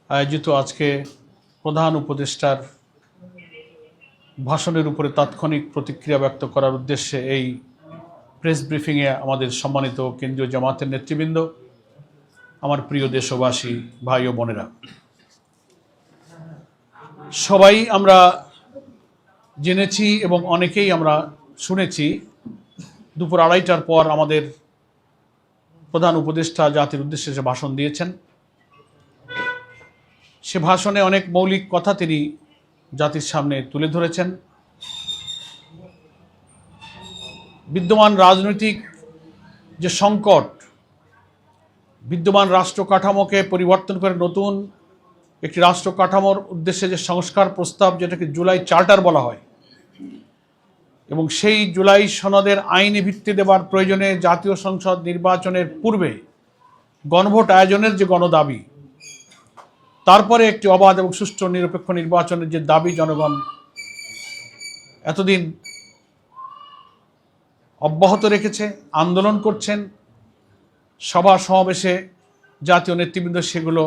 আয়োজিত আজকে প্রধান উপদেষ্টার ভাষণের উপরে তাৎক্ষণিক প্রতিক্রিয়া ব্যক্ত করার উদ্দেশ্যে এই প্রেস ব্রিফিংয়ে আমাদের সম্মানিত কেন্দ্রীয় জামাতের নেতৃবৃন্দ, আমার প্রিয় দেশবাসী, ভাই ও বোনেরা, সবাই আমরা জেনেছি এবং অনেকেই আমরা শুনেছি দুপুর 2:30টার পর আমাদের প্রধান উপদেষ্টা জাতির উদ্দেশ্যে যে ভাষণ দিয়েছেন, সে ভাষণে অনেক মৌলিক কথা তিনি জাতির সামনে তুলে ধরেছেন। বিদ্যমান রাজনৈতিক যে সংকট, বিদ্যমান রাষ্ট্র কাঠামোকে পরিবর্তন করে নতুন একটি রাষ্ট্র কাঠামোর উদ্দেশ্যে যে সংস্কার প্রস্তাব, যেটাকে জুলাই চার্টার বলা হয়, এবং সেই জুলাই সনদের আইনি ভিত্তি দেওয়ার প্রয়োজনে জাতীয় সংসদ নির্বাচনের পূর্বে গণভোট আয়োজনের যে গণদাবি, তারপরে একটি অবাধ এবং সুষ্ঠু নিরপেক্ষ নির্বাচনের যে দাবি জনগণ এতদিন অব্যাহত রেখেছে, আন্দোলন করছেন, সভা সমাবেশে জাতীয় নেতৃবৃন্দ সেগুলো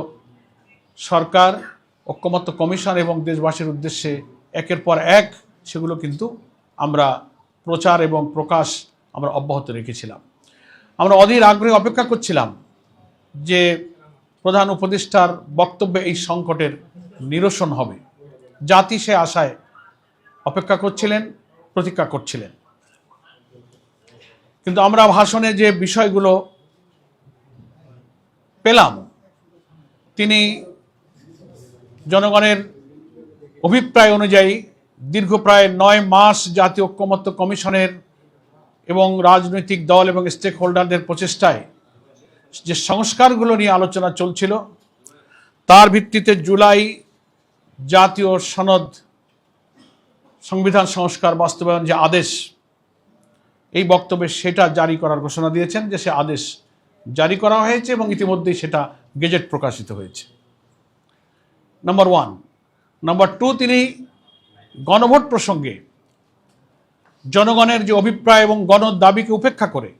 সরকার, ঐক্যমত্য কমিশন এবং দেশবাসীর উদ্দেশ্যে একের পর এক সেগুলো কিন্তু আমরা প্রচার এবং প্রকাশ আমরা অব্যাহত রেখেছিলাম। আমরা অধীর আগ্রহে অপেক্ষা করছিলাম যে প্রধান উপদেষ্টার বক্তব্যে এই সংকটের নিরসন হবে। জাতি সে আশায় অপেক্ষা করছিলেন, প্রতীক্ষা করছিলেন। কিন্তু আমরা ভাষণে যে বিষয়গুলো পেলাম, তিনি জনগণের অভিপ্রায় অনুযায়ী দীর্ঘ প্রায় 9 মাস জাতীয় ঐক্যমত্য কমিশনের এবং রাজনৈতিক দল এবং স্টেক হোল্ডারদের প্রচেষ্টায় যে সংস্কারগুলো নিয়ে আলোচনা চলছিল, তার ভিত্তিতে জুলাই জাতীয় সনদ সংবিধান সংস্কার বাস্তবায়ন যে আদেশ, এই বক্তব্যে সেটা জারি করার ঘোষণা দিয়েছেন যে সে আদেশ জারি করা হয়েছে এবং ইতিমধ্যেই সেটা গেজেট প্রকাশিত হয়েছে। নাম্বার 1। নাম্বার 2, তিনি গণভোট প্রসঙ্গে জনগণের যে অভিপ্রায় এবং গণ দাবিকে উপেক্ষা করে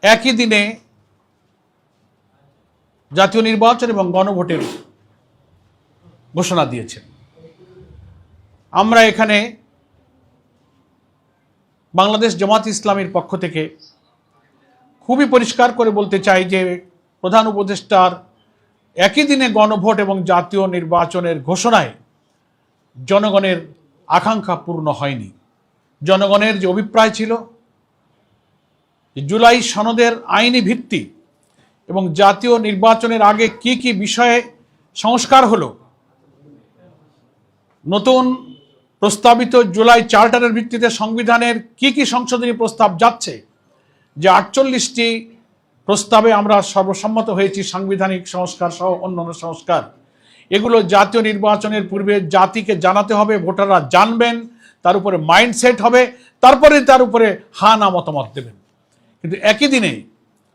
একই দিনে জাতীয় নির্বাচন এবং গণভোটের ঘোষণা দিয়েছেন। আমরা এখানে বাংলাদেশ জামাত ইসলামীর পক্ষ থেকে খুবই পরিষ্কার করে বলতে চাই যে প্রধান উপদেষ্টার একই দিনে গণভোট এবং জাতীয় নির্বাচনের ঘোষণায় জনগণের আকাঙ্ক্ষা পূর্ণ হয়নি। জনগণের যে অভিপ্রায় ছিল জুলাই সনদের আইনি ভিত্তি এবং জাতীয় নির্বাচনের আগে কি কি বিষয়ে সংস্কার হলো, নতুন প্রস্তাবিত জুলাই চার্টারের ভিত্তিতে সংবিধানের কি কি সংশোধনী প্রস্তাব যাচ্ছে, যে 48টি প্রস্তাবে আমরা সর্বসম্মত হয়েছি, সাংবিধানিক সংস্কার সহ অন্যান্য সংস্কার, এগুলো জাতীয় নির্বাচনের পূর্বে জাতিকে জানাতে হবে, ভোটাররা জানবেন, তার উপরে মাইন্ডসেট হবে, তারপরে তার উপরে হা না মতামত দেবেন। কিন্তু একই দিনে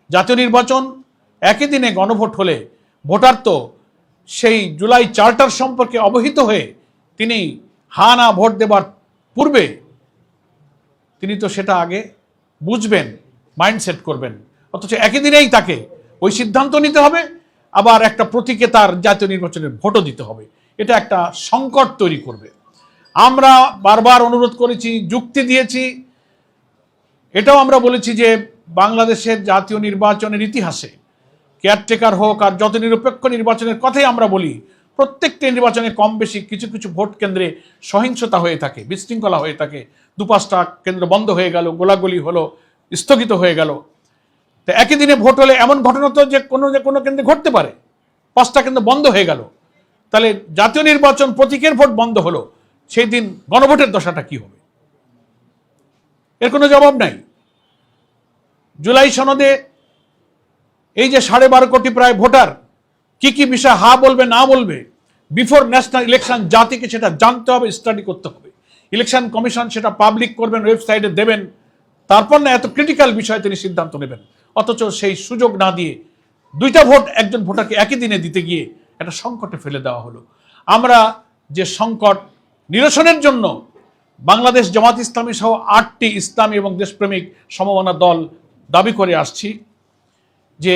জাতীয় নির্বাচন, একই দিনে গণভোট হলে ভোটার তো সেই জুলাই চার্টার সম্পর্কে অবহিত হয়ে তিনি হা না ভোট দেবার পূর্বে তিনি তো সেটা আগে বুঝবেন, মাইন্ডসেট করবেন, অথচ একই দিনেই তাকে ওই সিদ্ধান্ত নিতে হবে, আবার একটা প্রতীকে তার জাতীয় নির্বাচনের ভোটও দিতে হবে। এটা একটা সংকট তৈরি করবে। আমরা বারবার অনুরোধ করেছি, যুক্তি দিয়েছি, এটাও আমরা বলেছি যে বাংলাদেশের জাতীয় নির্বাচনের ইতিহাসে কেয়ারটেকার হোক আর যত নিরপেক্ষ নির্বাচনের কথাই আমরা বলি, প্রত্যেকটা নির্বাচনে কম বেশি কিছু কিছু ভোট কেন্দ্রে সহিংসতা হয়ে থাকে, বিশৃঙ্খলা হয়ে থাকে, 2-5টা কেন্দ্র বন্ধ হয়ে গেল, গোলাগুলি হলো, স্থগিত হয়ে গেল। তো একই দিনে ভোট হলে এমন ঘটনা তো যে কোনো কেন্দ্রে ঘটতে পারে, 5টা কেন্দ্র বন্ধ হয়ে গেল, তাহলে জাতীয় নির্বাচন প্রতীকের ভোট বন্ধ হলো, সেই দিন গণভোটের দশাটা কি হবে? এর কোনো জবাব নাই। জুলাই সনদে এই যে 12.5 কোটি প্রায় ভোটার কি কি বিষয় হা বলবে না বলবে, বিফোর ন্যাশনাল ইলেকশন জাতিকে সেটা জানতে হবে, স্টাডি করতে হবে। ইলেকশন কমিশন সেটা পাবলিক করবেন, ওয়েবসাইটে দেবেন, তারপর না এত ক্রিটিক্যাল বিষয়ে তিনি সিদ্ধান্ত নেবেন। অথচ সেই সুযোগ না দিয়ে 2টা ভোট একজন ভোটারকে একই দিনে দিতে গিয়ে একটা সংকটে ফেলে দেওয়া হলো। আমরা যে সংকট নিরসনের জন্য বাংলাদেশ জামাত ইসলামী সহ 8টি ইসলামী এবং দেশপ্রেমিক সমমনা দল দাবি করে আসছি যে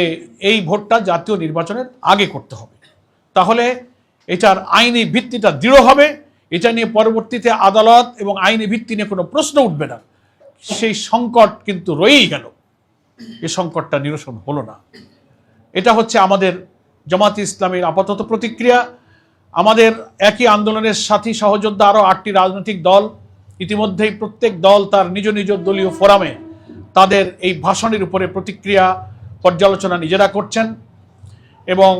এই ভোটটা জাতীয় নির্বাচনের আগে করতে হবে। তাহলে এটার আইনি ভিত্তিটা দৃঢ় হবে, এটা নিয়ে পরবর্তীতে আদালত এবং আইনি ভিত্তি নিয়ে কোনো প্রশ্ন উঠবে না। সেই সংকট কিন্তু রয়েই গেল, এই সংকটটা নিরসন হলো না। এটা হচ্ছে আমাদের জামায়াতে ইসলামীর আপাতত প্রতিক্রিয়া। আমাদের একই আন্দোলনের সাথী সহযোদ্ধা আরও 8টি রাজনৈতিক দল ইতিমধ্যেই প্রত্যেক দল তার নিজ নিজ দলীয় ফোরামে তাদের এই ভাষণের উপরে প্রতিক্রিয়া পর্যালোচনা নিজেরা করছেন, এবং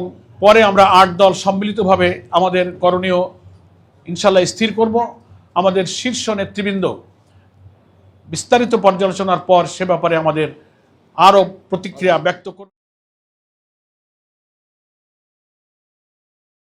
পরে আমরা 8 দল সম্মিলিতভাবে আমাদের করণীয় ইনশাল্লাহ স্থির করব। আমাদের শীর্ষ নেতৃবৃন্দ বিস্তারিত পর্যালোচনার পর সে ব্যাপারে আমাদের আরও প্রতিক্রিয়া ব্যক্ত করব।